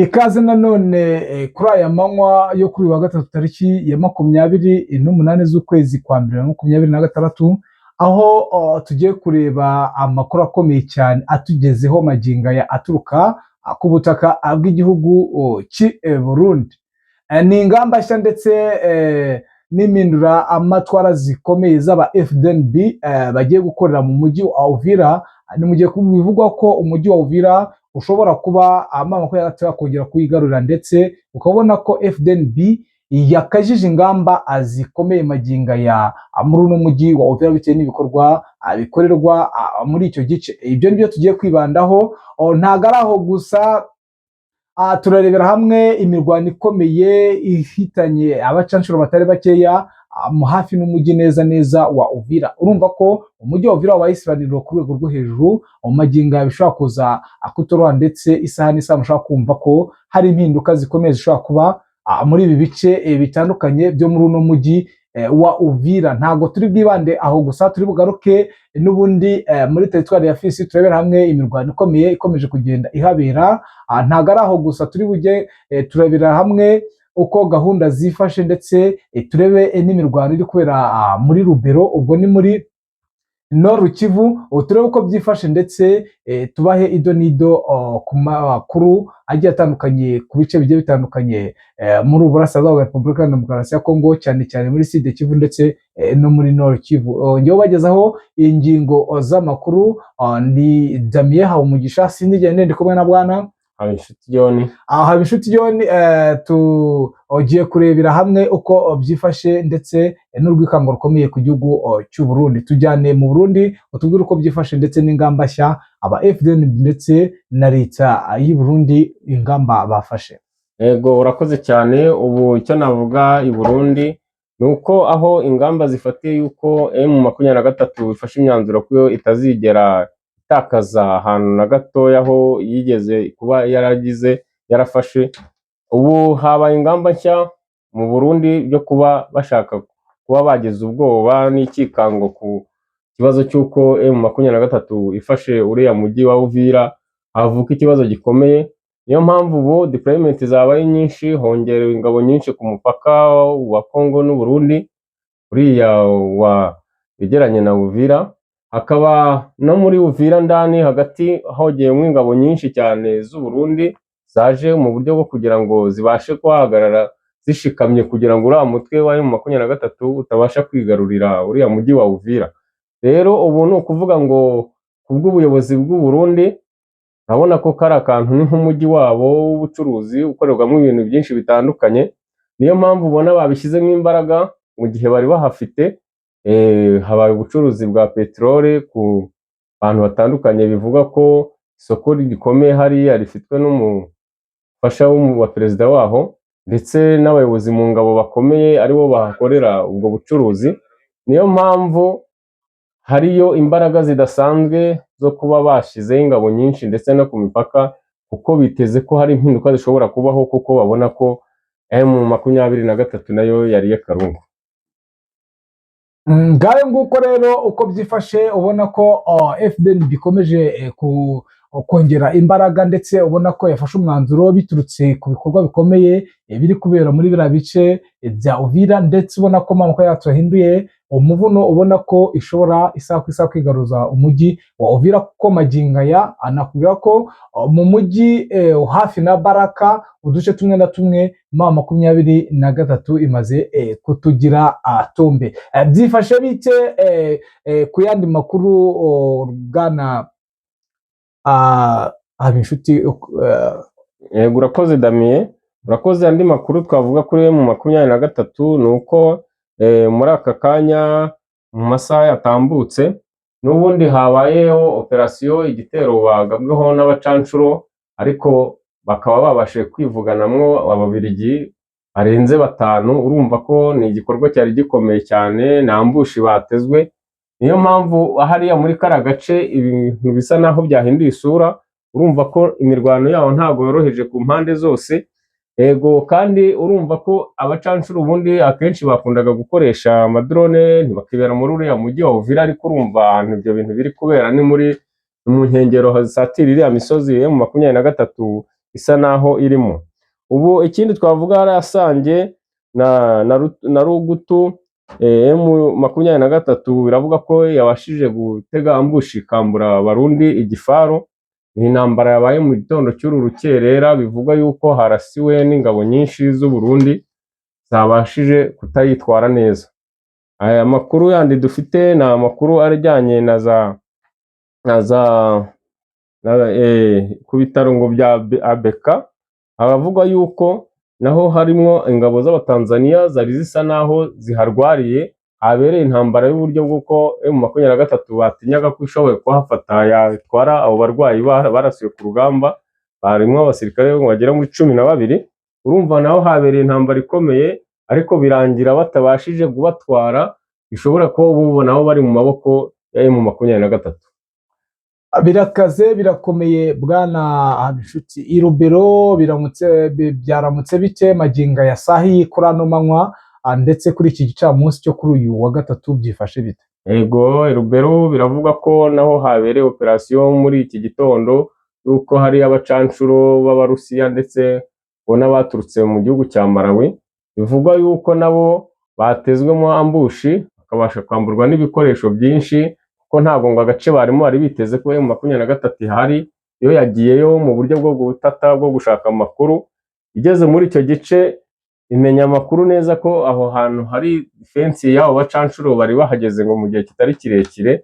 Ikaze nanone kuri aya manywa yo kuri wa gatatu tariki ya 28 z'ukwezi kwa mbere 2026, aho tugiye kureba amakuru akomeye cyane atugezeho magingo ya aturuka ku butaka bw'igihugu cy'i Burundi. Ni ingamba nshya ndetse n'impindura amatwara zikomeye z'aba FDNB bagiye gukorera mu mujyi wa Uvira. Ni mu gihe bivugwa ko umujyi wa Uvira ushobora kuba amaboko yakongera kuyigarurira, ndetse ukabona ko FDNB yakajije ingamba zikomeye maginga ya muri uno mujyi wa Uvira bitewe n'ibikorwa bikorerwa muri icyo gice. Ibyo nibyo tugiye kwibandaho. Ntago ari aho gusa, turarebera hamwe imirwano ikomeye ihitanye abacanshuro batari bakeya hafi n'umujyi neza wa Uvira. Urumva ko umujyi wa Uvira wabaye isibaniro ku rwego rwo hejuru mu magingo bishobora kuza kutoroha, ndetse isaha n'isaha mushobora kumva ko hari impinduka zikomeye zishobora kuba muri ibi bice bitandukanye byo muri uno mujyi wa Uvira. Ntago turi bwibande aho gusa, turi bugaruke n'ubundi muri teritwari ya Fizi turebera hamwe imirwano ikomeye ikomeje kugenda ihabera. Ntago ari aho gusa, turi bujye turebera hamwe uko gahunda zifashe, ndetse turebe n'imirwano iri kubera muri Rubero, ubwo ni muri Nord Kivu. Turebe uko byifashe, ndetse tubahe ido nido ku makuru agiye atandukanye ku bice bigiye bitandukanye muri Uburasirazuba bwa Repubulika ya Demokarasi ya Kongo, cyane cyane muri Sud Kivu ndetse no muri Nord Kivu. Ngewe bagezaho ingingo z'amakuru ni Damien Habumugisha, sindigende ndi kumwe na bwana Habinshuti John. Habinshuti John, tugiye kurebera hamwe uko byifashe ndetse n'urwikanguro rukomeye ku gihugu cy'u Burundi. Tujyane mu Burundi utubwire uko byifashe ndetse n'ingamba nshya aba FDN ndetse na leta y'i Burundi ingamba bafashe. Yego, urakoze cyane. Ubu icyo navuga i Burundi nuko aho ingamba zifatiye yuko M23 ifashe imyanzuro ko itazigera itakaza ahantu na gatoya aho yigeze kuba yarafashe. Ubu habaye ingamba nshya mu Burundi byo kuba bashaka kuba bageze ubwoba n'ikikango ku kibazo cy'uko M23 ifashe uriya mujyi wa Uvira havuka ikibazo gikomeye. Niyo mpamvu ubu deployment zabaye nyinshi, hongerewe ingabo nyinshi ku mupaka wa Kongo n'u Burundi uriya wa yegeranye na Uvira. Hakaba no muri Uvira ndani hagati hogeyemo ingabo nyinshi cyane z'u Burundi zaje mu buryo bwo kugira ngo zibashe kuhagarara zishikamye kugira ngo uriya mutwe wa M23 utabasha kwigarurira uriya mujyi wa Uvira. Rero ubu ni ukuvuga ngo kubw'ubuyobozi bw'u Burundi urabona ko kari akantu ni nk'umujyi wabo w'ubucuruzi ukorerwamo ibintu byinshi bitandukanye. Niyo mpamvu ubona babishyizemo imbaraga mu gihe bari bahafite. Habaye ubucuruzi bwa peteroli ku bantu batandukanye, bivuga ko isoko rikomeye hariya rifitwe n'umufasha wa perezida waho ndetse n'abayobozi mu ngabo bakomeye aribo bahakorera ubwo bucuruzi. Niyo mpamvu hariyo imbaraga zidasanzwe zo kuba bashizeho ingabo nyinshi ndetse no ku mipaka, kuko biteze ko hari impinduka zishobora kubaho, kuko babona ko M23 nayo yari yakarungu. Ngayo nguko rero uko byifashe, ubona ko FDN bikomeje kongera imbaraga, ndetse ubona ko yafashe umwanzuro biturutse ku bikorwa bikomeye biri kubera muri biriya bice bya Uvira, ndetse ubona ko amaboko yacu yahinduye umuvuno, ubona ko ishobora isaha ku isaha kwigaruza umujyi wa Uvira, kuko magingo aya anakubwira ko mu mujyi hafi na Baraka uduce tumwe na tumwe M23 imaze kutugira tombe. Byifashe bite ku yandi makuru bwana Habinshuti? Yego, urakoze Damien. Urakoze. Andi makuru twavuga kuri M23 ni uko muri aka kanya mu masaha yatambutse n'ubundi habayeho operasiyo igitero bagabweho n'abacanshuro, ariko bakaba babashije kwivuganamwo ababiligi barenze 5. Urumva ko ni igikorwa cyari gikomeye cyane, nambushi batezwe. Niyo mpamvu hariya muri kara gace ibintu bisa naho byahinduye isura. Urumva ko imirwano yaho ntago yoroheje ku mpande zose. Ego, kandi urumva ko abacanshuro ubundi akenshi bakundaga gukoresha amadrone ntibakibera muri uriya mujyi wa Uvira, ariko urumva ibyo bintu biri kubera ni muri mu nkengero hazatira iriya misozi M23 isa naho irimo. Ubu ikindi twavuga hari Sange na Rugutu, M23 biravuga ko yabashije gutega ambushi ikambura Abarundi igifaru. Ni intambara yabaye mu gitondo cy'uru rukerera, bivuga yuko harasiwe n'ingabo nyinshi z'u Burundi zabashije kutayitwara neza. Aya makuru yandi dufite ni amakuru ajyanye ku bitaro ngo bya Abeka, abavuga yuko naho harimo ingabo z'Abatanzania zari zisa naho ziharwariye, habereye intambara y'uburyo bw'uko M23 batinyaga ko ishoboye kuhafata yatwara abo barwayi barasiwe ku rugamba, barimo abasirikare bagera muri 12. Urumva naho habereye intambara ikomeye, ariko birangira batabashije kubatwara, bishobora ko ubu nabo bari mu maboko ya M23. Birakaze, birakomeye bwana Habinshuti. Irubero byaramutse bite maginga ya sahi kuri ano manywa, ndetse kuri iki gicamunsi cyo kuri uyu wa gatatu byifashe bite? Ego, Irubero biravuga ko naho habereye operation muri iki gitondo, yuko hari abacanshuro b'Abarusiya ndetse n'abaturutse mu gihugu cya Malawi, bivugwa yuko nabo batezwemo ambushi bakabasha kwamburwa n'ibikoresho byinshi, kuko ntabwo ngo agace barimo bari biteze ko M23 ihari. Iyo yagiyeyo mu buryo bwo gutata bwo gushaka amakuru, igeze muri icyo gice imenya amakuru neza ko aho hantu hari defense y'abo bacanshuro bari bahageze ngo mu gihe kitari kirekire,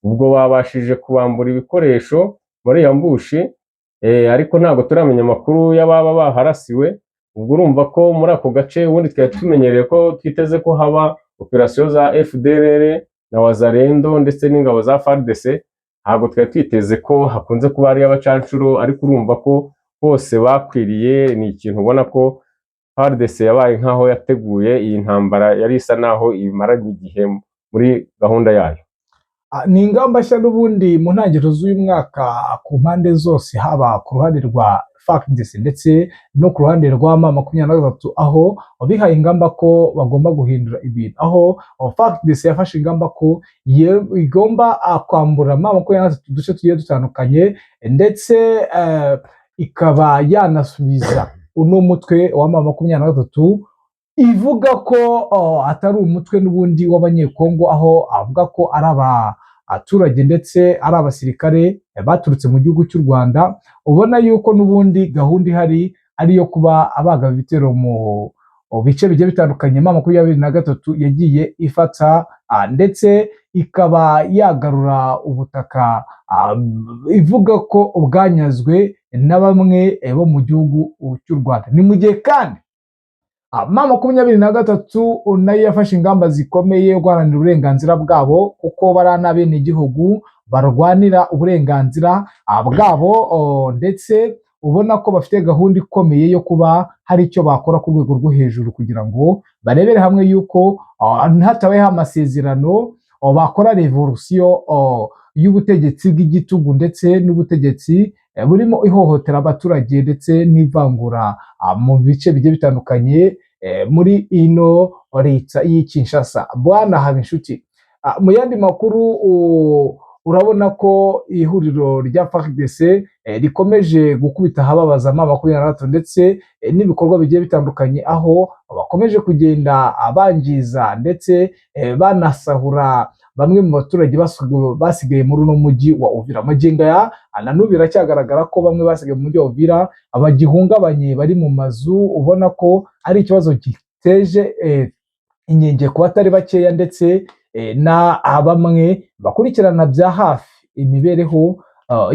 ubwo babashije kubambura ibikoresho muri iyo mbushi, ariko ntabwo turamenya amakuru y'ababa baharasiwe. Ubwo urumva ko muri ako gace ubundi twari tumenyereye ko twiteze ko haba operation za FDLR na Wazalendo ndetse n'ingabo za FARDC, ntabwo twari twiteze ko hakunze kuba ari abacanshuro, ariko urumva ko bose bakwiriye. Ni ikintu ubona ko FARDC yabaye nkaho yateguye iyi ntambara, yari isa naho imaranye igihe muri gahunda yayo. Ni ingamba nshya n'ubundi mu ntangiriro z'uyu mwaka ku mpande zose, haba ku ruhande rwa FARDC ndetse no ku ruhande rwa M23, aho bihaye ingamba ko bagomba guhindura ibintu, aho FARDC yafashe ingamba ko igomba kwambura M23 uduce tugiye dutandukanye, ndetse ikaba yanasubiza uno mutwe wa M23, ivuga ko atari umutwe n'ubundi w'abanyekongo, aho avuga ko ari abaturage ndetse ari abasirikare baturutse mu gihugu cy'u Rwanda. Ubona yuko n'ubundi gahunda ihari ari iyo kuba abagaba ibitero mu bice bigiye bitandukanye M23 yagiye ifata, ndetse ikaba yagarura ubutaka ivuga ko bwanyazwe na bamwe bo mu gihugu cy'u Rwanda. Ni mu gihe kandi M23 nayo yafashe ingamba zikomeye guharanira uburenganzira bwabo, kuko bari n'abenegihugu barwanira uburenganzira bwabo, ndetse ubona ko bafite gahunda ikomeye yo kuba hari icyo bakora ku rwego rwo hejuru, kugira ngo barebere hamwe yuko hatabayeho amasezerano, bakora revolution y'ubutegetsi bw'igitugu ndetse n'ubutegetsi burimo ihohotera abaturage ndetse n'ivangura mu bice bigiye bitandukanye muri ino leta y'i Kinshasa. Bwana Habinshuti, mu yandi makuru urabona ko ihuriro rya FARDC rikomeje gukubita ahababaza M23 ndetse n'ibikorwa bigiye bitandukanye, aho bakomeje kugenda bangiza ndetse banasahura bamwe mu baturage basigaye muri uno mujyi wa Uvira. Magingo ya na n'ubu biracyagaragara ko bamwe basigaye mu mujyi wa Uvira abagihungabanye bari mu mazu, ubona ko ari ikibazo giteje inkenge ku batari bakeya, ndetse na bamwe bakurikirana bya hafi imibereho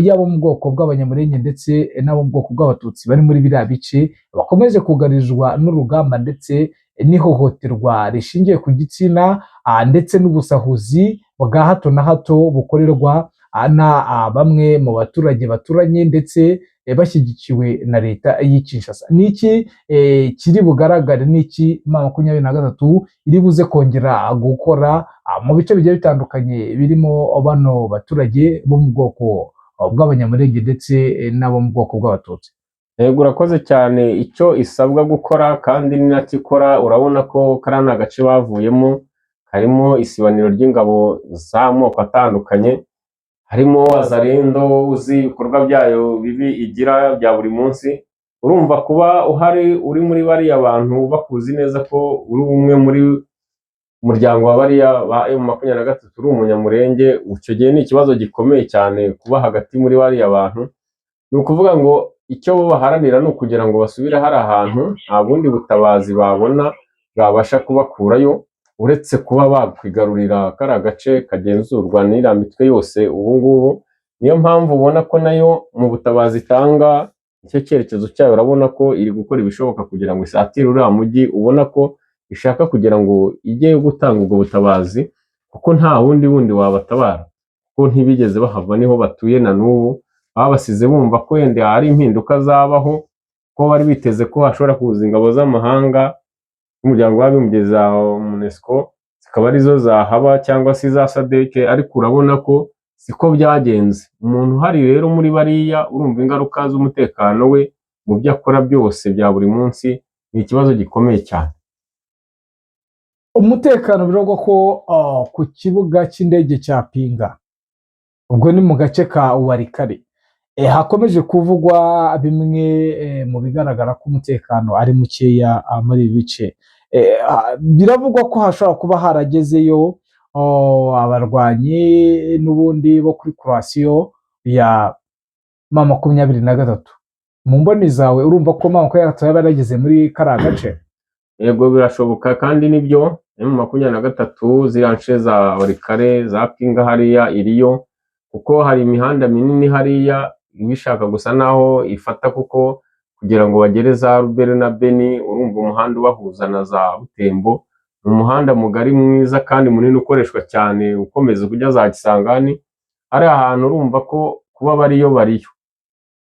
y'abo mu bwoko bw'Abanyamulenge ndetse n'abo mu bwoko bw'Abatutsi bari muri biriya bice, bakomeje kugarizwa n'urugamba ndetse n'ihohoterwa rishingiye ku gitsina, ndetse n'ubusahuzi bwa hato na hato bukorerwa na bamwe mu baturage baturanye ndetse bashyigikiwe na leta y'i Kinshasa. Niki kiri bugaragare, niki M23 iri buze kongera gukora mu bice bigiye bitandukanye birimo bano baturage bo mu bwoko bw'Abanyamulenge ndetse n'abo mu bwoko bw'Abatutsi? Yego, urakoze cyane. Icyo isabwa gukora kandi ni nacyo ikora, urabona ko kariya ni agace bavuyemo, harimo isibaniro ry'ingabo z'amoko atandukanye, harimo Wazalendo uzi ibikorwa byayo bibi igira bya buri munsi, urumva kuba uhari uri muri bariya bantu bakuzi neza ko uri umwe muri umuryango wa bariya ba M23 uri umunyamurenge, icyo gihe ni ikibazo gikomeye cyane kuba hagati muri bariya bantu. Ni ukuvuga ngo icyo bo baharanira ni ukugira ngo basubire hari ahantu nta bundi butabazi babona bwabasha kubakurayo uretse kuba bakwigarurira kariya gace kagenzurwa n'iriya mitwe yose ubu ngubu. Niyo mpamvu ubona ko nayo mu butabazi itanga icyo cyerekezo cyayo, urabona ko iri gukora ibishoboka kugira ngo isatire uriya mujyi, ubona ko ishaka kugira ngo ijye gutanga ubwo butabazi kuko nta wundi wabatabara kuko ntibigeze bahava, niho batuye na n'ubu. Babasize bumva ko wenda hari impinduka zabaho, ko bari biteze ko hashobora kuza ingabo z'amahanga n'umuryango w'abibumbye za UNESCO zikaba arizo zahaba cyangwa se za SADC, ariko urabona ko siko byagenze. Umuntu uhari rero muri bariya, urumva ingaruka z'umutekano we mu byo akora byose bya buri munsi, ni ikibazo gikomeye cyane. Umutekano biravugwa ko ku kibuga cy'indege cya Pinga, ubwo ni mu gace ka Walikale, hakomeje kuvugwa bimwe mu bigaragara ko umutekano ari mukeya muri ibi bice. Biravugwa ko hashobora kuba haragezeyo abarwanyi n'ubundi bo kuri kurasiyo ya M23. Mu mboni zawe urumva ko M23 yaba yarageze muri kariya gace? Yego birashoboka kandi nibyo. M23 ziriya nce za Walikale, za Pinga hariya iriyo, kuko hari imihanda minini hariya ibishaka gusa naho ifata, kuko kugira ngo bagere za Rubero na Beni, urumva umuhanda ubahuza na za Butembo, umuhanda mugari mwiza kandi munini ukoreshwa cyane ukomeza kujya za Kisangani. Hari ahantu urumva ko kuba bariyo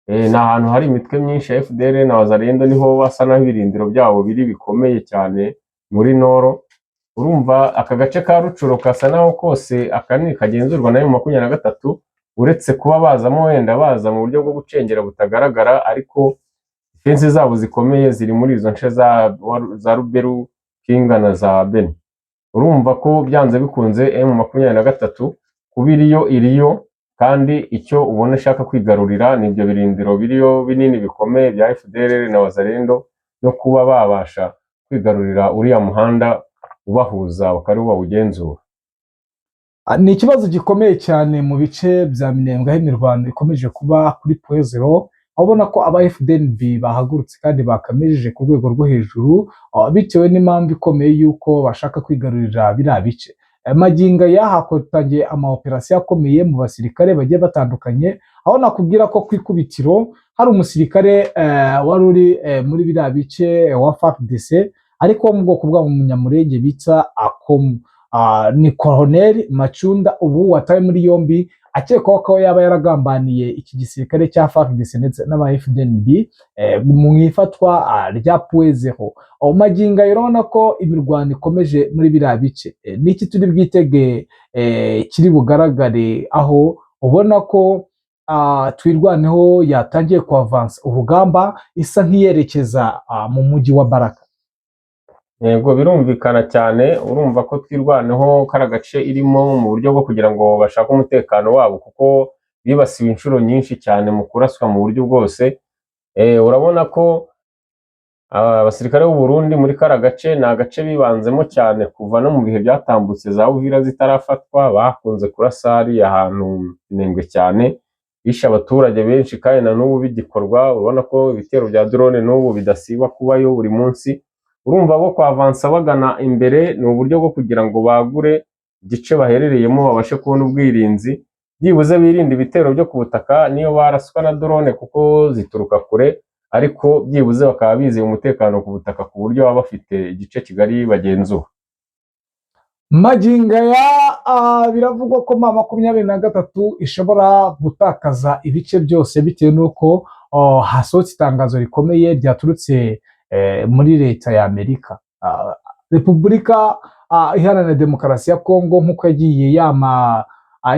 ni ahantu hari imitwe myinshi ya FDL na Wazalendo, niho basa naho ibirindiro byabo biri bikomeye cyane muri Noro. Urumva aka gace ka Rucuro kasa naho kose akanini kagenzurwa na M23, uretse kuba bazamo wenda baza mu buryo bwo gucengera butagaragara, ariko defense zabo zikomeye ziri muri izo nce za Rubero, Pinga na za Beni. Urumva ko byanze bikunze M23 kuba iriyo kandi icyo ubona ishaka kwigarurira ni ibyo birindiro biriyo binini bikomeye bya FDL na Wazalendo, no kuba babasha kwigarurira uriya muhanda ubahuza bakari bawugenzura. Ni ikibazo gikomeye cyane mu bice bya Minembwe, aho imirwano ikomeje kuba kuri point zero, aho ubona ko aba FDNB bahagurutse kandi bakamejeje ku rwego rwo hejuru, bitewe n'impamvu ikomeye y'uko bashaka kwigarurira biriya bice. Magingo aya hakotangiye amaoperasiyo akomeye mu basirikare bagiye batandukanye, aho nakubwira ko ku ikubitiro hari umusirikare wari uri muri biriya bice wa FARDC, ariko wo mu bwoko bw'umunyamurenge bita Akomu. Ni Colonel Macunda ubu watawe muri yombi, akekwaho ko yaba yaragambaniye iki gisirikare cya FARDC ndetse n'aba FDNB mu ifatwa rya point zero. Magingo urabona ko imirwano ikomeje muri biriya bice. Niki turi bwitege kiri bugaragare, aho ubona ko Twirwaneho yatangiye kuavansa urugamba isa nk'iyerekeza mu mujyi wa Baraka? Yego birumvikana cyane, urumva ko Twirwaneho kara gace irimo mu buryo bwo kugira ngo bashake umutekano wabo, kuko bibasiwe inshuro nyinshi cyane mu kuraswa mu buryo bwose. Urabona ko abasirikare b'u Burundi muri kara gace ni agace bibanzemo cyane kuva no mu bihe byatambutse za Uvira zitarafatwa, bakunze kurasa hariya ahantu Minembwe cyane, bishe abaturage benshi kandi na n'ubu bigikorwa. Urabona ko ibitero bya drone n'ubu bidasiba kubayo buri munsi. Urumva bo kwavansa bagana imbere ni uburyo bwo kugira ngo bagure igice baherereyemo, babashe kubona ubwirinzi, byibuze birinde ibitero byo ku butaka niyo baraswa na drone kuko zituruka kure, ariko byibuze bakaba bizeye umutekano ku butaka ku buryo baba bafite igice kigari bagenzura. Magingo aya biravugwa ko M23 ishobora gutakaza ibice byose bitewe n'uko hasohotse itangazo rikomeye ryaturutse muri leta ya Amerika. Repubulika Iharanira Demokarasi ya Kongo nk'uko yagiye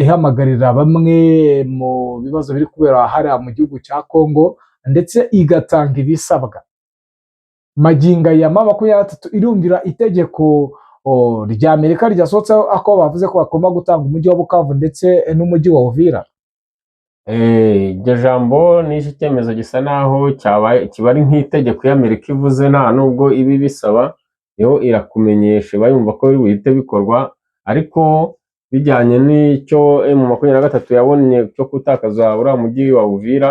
ihamagarira bamwe mu bibazo biri kubera hariya mu gihugu cya Kongo, ndetse igatanga ibisabwa. Magingo aya M23 irumvira itegeko rya Amerika ryasohotse, ako bavuze ko bagomba gutanga umujyi wa Bukavu ndetse n'umujyi wa Uvira. Iryo jambo n'iki cyemezo gisa naho kiba ari nk'itegeko iyo Amerika ivuze nta nubwo ibi bisaba, yo irakumenyesha iba yumva ko bihite bikorwa, ariko bijyanye n'icyo M23 yabonye cyo gutakaza uriya mujyi wa Uvira,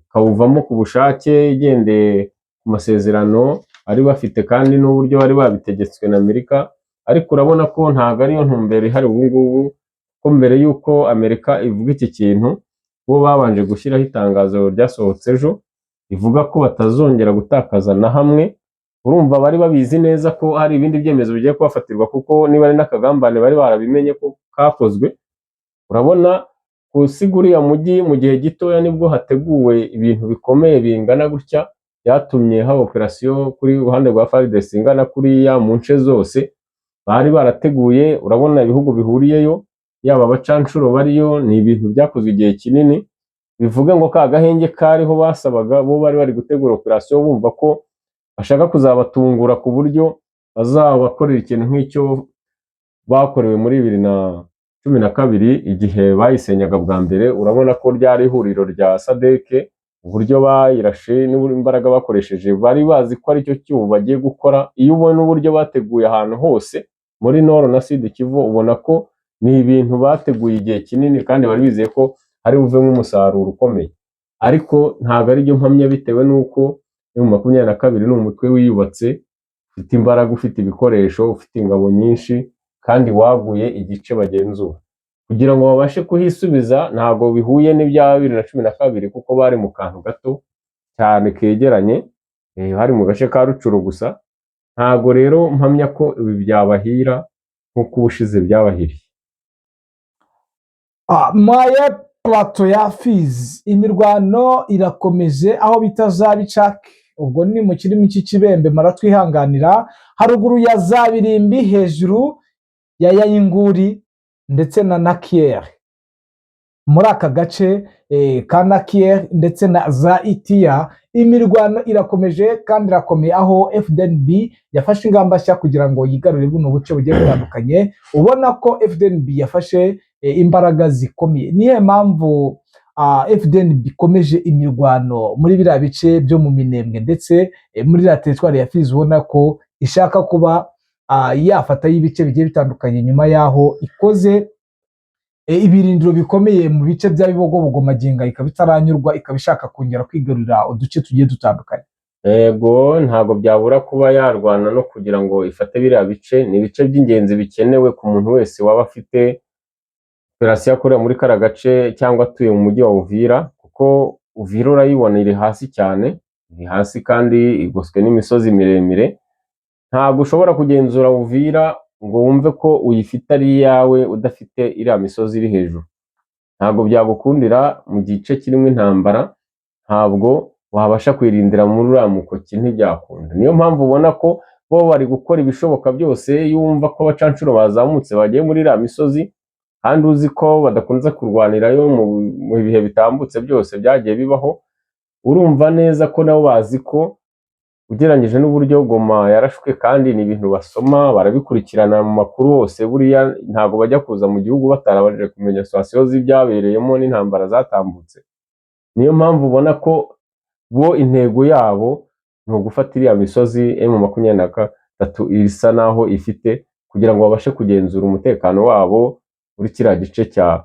ikawuvamo ku bushake igendeye ku masezerano bari bafite kandi n'uburyo bari babitegetswe na Amerika, ariko urabona ko ntabwo ariyo ntumbero ihari ubu ngubu, ko mbere y'uko Amerika ivuga iki kintu bo babanje gushyiraho itangazo ryasohotse ejo rivuga ko batazongera gutakaza na hamwe. Urumva bari babizi neza ko hari ibindi byemezo bigiye kubafatirwa, kuko niba ari n'akagambane bari barabimenye ko kakozwe. Urabona gusiga uriya mujyi mu gihe gitoya nibwo hateguwe ibintu bikomeye bingana gutya, byatumye haba operasiyo kuri ruhande rwa FARDC ingana kuriya mu nce zose bari barateguye. Urabona ibihugu bihuriyeyo, yaba abacanshuro bariyo, ni ibintu byakozwe igihe kinini, bivuga ngo ka gahenge kariho basabaga bo bari bari gutegura operasiyo bumva ko bashaka kuzabatungura ku buryo bazabakorera ikintu nk'icyo bakorewe muri 2012 igihe bayisenyaga bwa mbere. Urabona ko ryari ihuriro rya SADC, uburyo bayirashe n'imbaraga bakoresheje bari bazi ko ari cyo cyuho bagiye gukora. Iyo ubona uburyo bateguye ahantu hose muri Nord na Sud Kivu, ubona ko ni ibintu bateguye igihe kinini kandi bari bizeye ko hari buvemo umusaruro ukomeye, ariko ntabwo ari byo mpamya, bitewe n'uko M22 ni umutwe wiyubatse, ufite imbaraga, ufite ibikoresho, ufite ingabo nyinshi kandi waguye igice bagenzura. Kugira ngo babashe kuhisubiza ntabwo bihuye n'ibya 2012 kuko bari mu kantu gato cyane kegeranye, hari mu gace ka Rucuru gusa. Ntabwo rero mpamya ko ibi byabahira nk'uko ubushize byabahiriye. Maye plato ya Fizi, imirwano irakomeje aho bita za Bicake, ubwo ni mu kirimi cy'ikibembe maratwihanganira, haruguru ya za Birimbi, hejuru ya Yayinguri ndetse na Nakiere. Muri aka gace ka Nakiere ndetse na za Itiya, imirwano irakomeje kandi irakomeye, aho FDNB yafashe ingamba nshya kugira ngo yigarurire buno buce bugiye butandukanye. Ubona ko FDNB yafashe imbaraga zikomeye. Niyo mpamvu FDNB ikomeje imirwano muri biriya bice byo mu Minembwe ndetse muri la teritwari ya Fizi, ubona ko ishaka kuba yafatayo ibice bigiye bitandukanye nyuma yaho ikoze ibirindiro bikomeye mu bice bya Bibogobogo, Maginga ikaba itaranyurwa, ikaba ishaka kongera kwigarurira uduce tugiye dutandukanye. Yego, ntabwo byabura kuba yarwana no kugira ngo ifate biriya bice. Ni ibice by'ingenzi bikenewe ku muntu wese waba afite operasiyo akorera muri kara gace cyangwa atuye mu mujyi wa Uvira, kuko Uvira urayibona iri hasi cyane, iri hasi kandi igoswe n'imisozi miremire. Ntabwo ushobora kugenzura Uvira ngo wumve ko uyifite ari iyawe udafite iriya misozi iri hejuru. Ntabwo byagukundira mu gice kirimo intambara, ntabwo wabasha kwirindira muri uriya mukoki, ntibyakunda. Niyo mpamvu ubona ko bo bari gukora ibishoboka byose. Yumva ko abacanshuro bazamutse bagiye muri iriya misozi, kandi uzi ko badakunze kurwanirayo mu bihe bitambutse byose byagiye bibaho, urumva neza ko nabo bazi ko ugereranyije n'uburyo Goma yarashwe, kandi ni ibintu basoma barabikurikirana mu makuru hose. Buriya ntabwo bajya kuza mu gihugu batarabashije kumenya situasiyo z'ibyabereyemo n'intambara zatambutse. Niyo mpamvu ubona ko bo intego yabo ni ugufata iriya misozi M23 isa naho ifite, kugira ngo babashe kugenzura umutekano wabo muri kiriya gice cya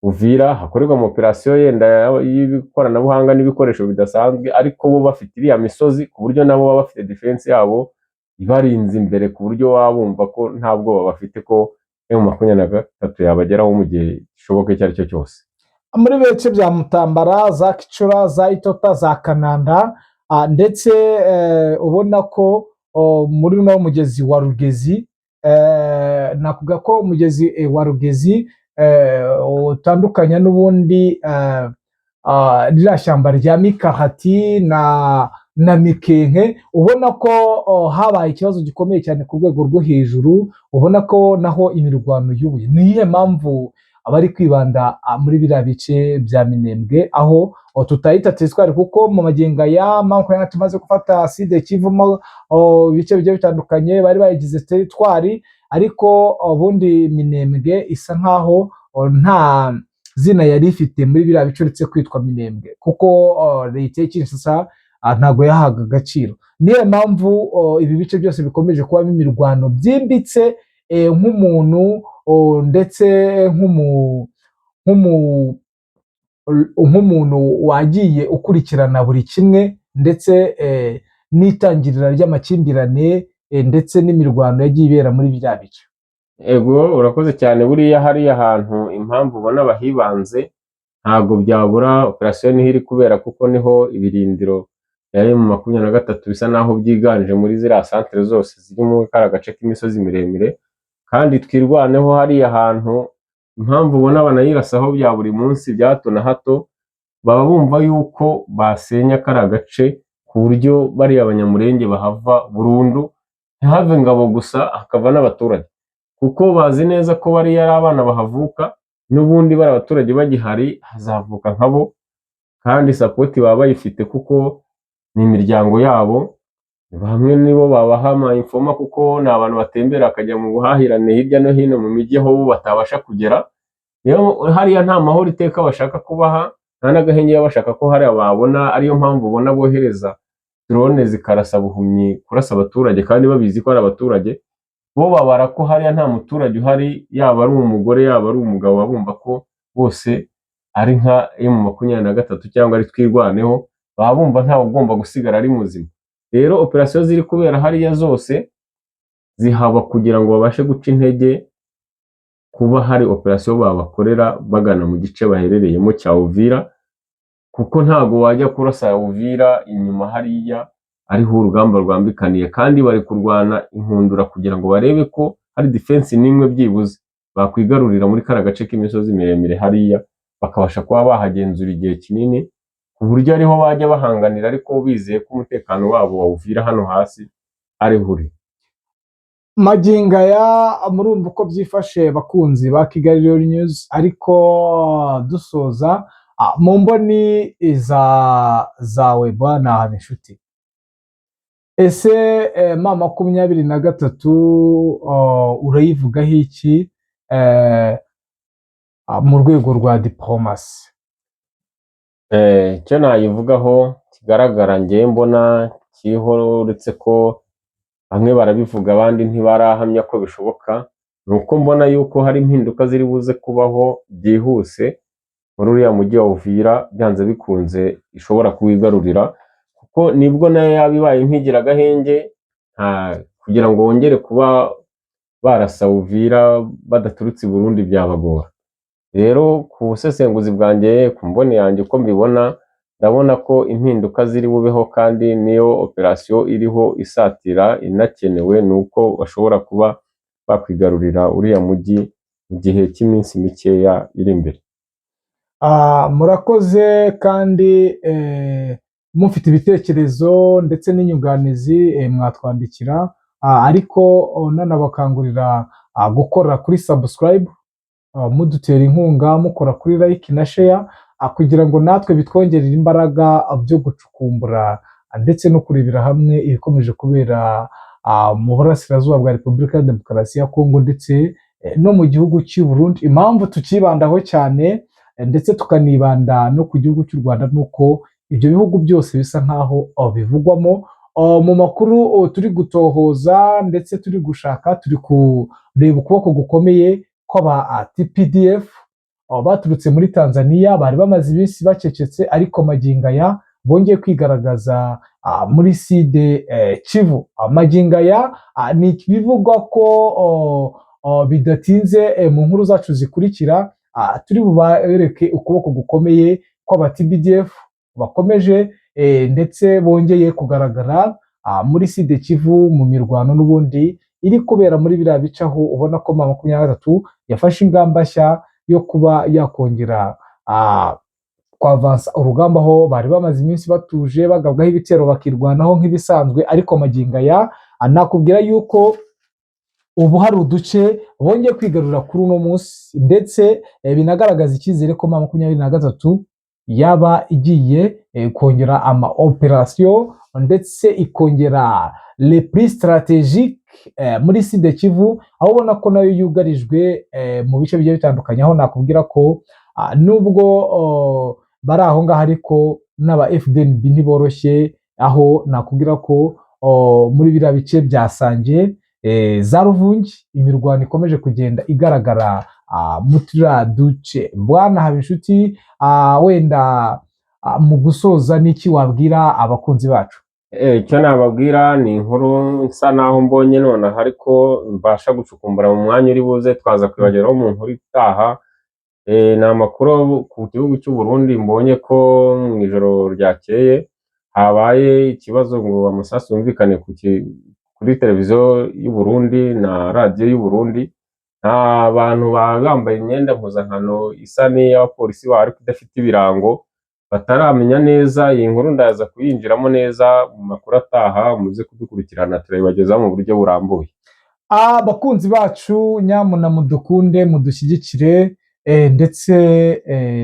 Uvira. Hakorerwa mu operasiyo yenda y'ikoranabuhanga n'ibikoresho bidasanzwe, ariko bo bafite iriya misozi ku buryo nabo baba bafite defense yabo ibarinze imbere, ku buryo baba bumva ko nta bwoba bafite ko M23 yabageraho mu gihe gishoboka icyo ari cyo cyose. Muri bice bya Mutambara, za Kicura, za Itota, za Kananda, ndetse ubona ko muri no mugezi wa Rugezi, nakuga ko umugezi wa Rugezi utandukanya n'ubundi ririya shyamba rya Mikahati na Mikenke. Ubona ko habaye ikibazo gikomeye cyane ku rwego rwo hejuru, ubona ko naho imirwano yubuye. Ni iyihe mpamvu abari kwibanda muri biriya bice bya Minembwe, aho tutahita teritwari, kuko mu maginga ya makumyabiri tumaze gufata Sud Kivu ibice bigiye bitandukanye bari bayigize teritwari, ariko ubundi Minembwe isa nkaho zina yari ifite muri biriya bice uretse kwitwa Minembwe, kuko leta ya Kinshasa ntabwo yahaga agaciro. Niyo mpamvu ibi bice byose bikomeje kubamo imirwano byimbitse, nk'umuntu ndetse nk'umuntu wagiye ukurikirana buri kimwe, ndetse n'itangirira ry'amakimbirane ndetse n'imirwano yagiye ibera muri biriya bice. Ego urakoze cyane. Buriya hariya hantu impamvu ubona bahibanze ntabwo byabura operasiyo niho iri kubera, kuko niho ibirindiro bya M23 bisa naho byiganje muri ziriya santere zose ziri muri kariya gace k'imisozi miremire. Kandi twirwaneho hariya hantu, impamvu ubona banayirasaho bya buri munsi bya hato na hato, baba bumva yuko basenya kariya gace ku buryo bariya abanyamurenge bahava burundu, ntihave ingabo gusa hakava n'abaturage, kuko bazi neza ko bariya ari abana bahavuka, n'ubundi bari abaturage bagihari hazavuka nkabo, kandi sapoti baba bayifite kuko ni imiryango yabo. Bamwe nibo babaha infoma, kuko ni abantu batembera bakajya mu buhahirane hirya no hino mu mijyi aho bo batabasha kugera. Rero hariya nta mahoro iteka bashaka kubaha, nta n'agahenge baba bashaka ko hariya babona. Ariyo mpamvu ubona bohereza drone zikarasa buhumyi kurasa abaturage, kandi babizi ko ari abaturage. Bo babara ko hariya nta muturage uhari, yaba ari umugore yaba ari umugabo, babumva ko bose ari nka M23 cyangwa ari twirwaneho, baba bumva ntawe ugomba gusigara ari muzima. Rero operasiyo ziri kubera hariya zose zihaba kugira ngo babashe guca intege kuba hari operasiyo babakorera bagana mu gice baherereyemo cya Uvira, kuko ntago wajya kurasa Uvira inyuma hariya ariho urugamba rwambikaniye, kandi bari kurwana inkundura kugira ngo barebe ko hari defense nimwe byibuze bakwigarurira muri kara gace k'imisozi miremire hariya, bakabasha kuba bahagenzura igihe kinini, ku buryo ariho bajya bahanganira, ariko bizeye ko umutekano wabo wawuvira hano hasi ari huri. Magingo aya murumva uko byifashe bakunzi ba Kigali Real News, ariko dusoza mu mboni zawe bwana Habinshuti, ese M23 urayivugaho iki mu rwego rwa diplomasi? Icyo nayivugaho kigaragara njye mbona kiriho, uretse ko bamwe barabivuga abandi ntibarahamya ko bishoboka, nuko mbona yuko hari impinduka ziri buze kubaho byihuse muri uriya mujyi wa Uvira, byanze bikunze ishobora kuwigarurira, kuko nibwo nayo yabibaye nk'igira agahenge kugira ngo wongere kuba barasa Uvira badaturutse i Burundi byabagora. Rero ku busesenguzi bwanjye, ku mboni yanjye uko mbibona, ndabona ko impinduka ziri bubeho, kandi niyo operasiyo iriho isatira inakenewe, nuko bashobora kuba bakwigarurira uriya mujyi mu gihe cy'iminsi mikeya iri imbere. Murakoze, kandi mufite ibitekerezo ndetse n'inyunganizi mwatwandikira, ariko nanabakangurira gukora kuri subscribe, mudutera inkunga mukora kuri like na share, kugira ngo natwe bitwongerere imbaraga byo gucukumbura ndetse no kurebera hamwe ibikomeje kubera mu burasirazuba bwa Repubulika ya Demokarasi ya Kongo ndetse no mu gihugu cy'u Burundi. Impamvu tukibandaho cyane ndetse tukanibanda no ku gihugu cy'u Rwanda, nuko ibyo bihugu byose bisa nkaho bivugwamo mu makuru turi gutohoza ndetse turi gushaka, turi kureba ukuboko gukomeye kw'aba TPDF baturutse muri Tanzania, bari bamaze iminsi bacecetse, ariko magingo aya bongeye kwigaragaza muri Sud Kivu. Magingo aya ni ibivugwa ko bidatinze mu nkuru zacu zikurikira turi bubereke ukuboko gukomeye kw'aba TPDF bakomeje ndetse bongeye kugaragara muri Sud Kivu mu mirwano n'ubundi iri kubera muri biriya bice, aho ubona ko M23 yafashe ingamba nshya yo kuba yakongera kwavansa urugamba, aho bari bamaze iminsi batuje bagabwaho ibitero bakirwanaho nk'ibisanzwe, ariko magingo aya nakubwira yuko ubu hari uduce bongeye kwigarurira kuri uno munsi, ndetse binagaragaza icyizere ko M23 yaba igiye kongera ama operasiyo ndetse ikongera les plus stratégiques muri Sud Kivu, aho ubona ko nayo yugarijwe mu bice bigiye bitandukanye, aho nakubwira ko nubwo bari aho ngaho ariko n'aba FDNB ntiboroshye, aho nakubwira ko muri biriya bice bya Sange, za Ruvungi, imirwano ikomeje kugenda igaragara muri turiya duce. Bwana Habinshuti, wenda mu gusoza n'iki wabwira abakunzi bacu? Icyo nababwira ni inkuru nsa naho mbonye nonaha ariko mbasha gucukumbura mu mwanya uri buze twaza kwibageraho mu nkuru itaha. Ni amakuru ku gihugu cy'u Burundi mbonye ko mu ijoro ryakeye habaye ikibazo ngo amasasu yumvikane kuri televiziyo y'u Burundi na radiyo y'u Burundi. Nta bantu bambaye imyenda mpuzankano isa n'iy'abapolisi ariko idafite ibirango, bataramenya neza. Iyi nkuru ndaza kuyinjiramo neza mu makuru ataha, muze kudukurikirana turayibagezaho mu buryo burambuye. Abakunzi bacu, nyamuna mudukunde, mudushyigikire, ndetse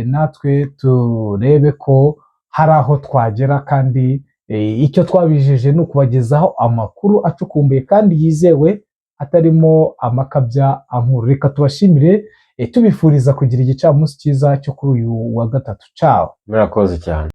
natwe turebe ko hari aho twagera, kandi icyo twabijeje ni ukubagezaho amakuru acukumbuye kandi yizewe, atarimo amakabya ankuru. Reka tubashimire, tubifuriza kugira igicamunsi cyiza cyo kuri uyu wa gatatu. Ciao. Murakoze cyane.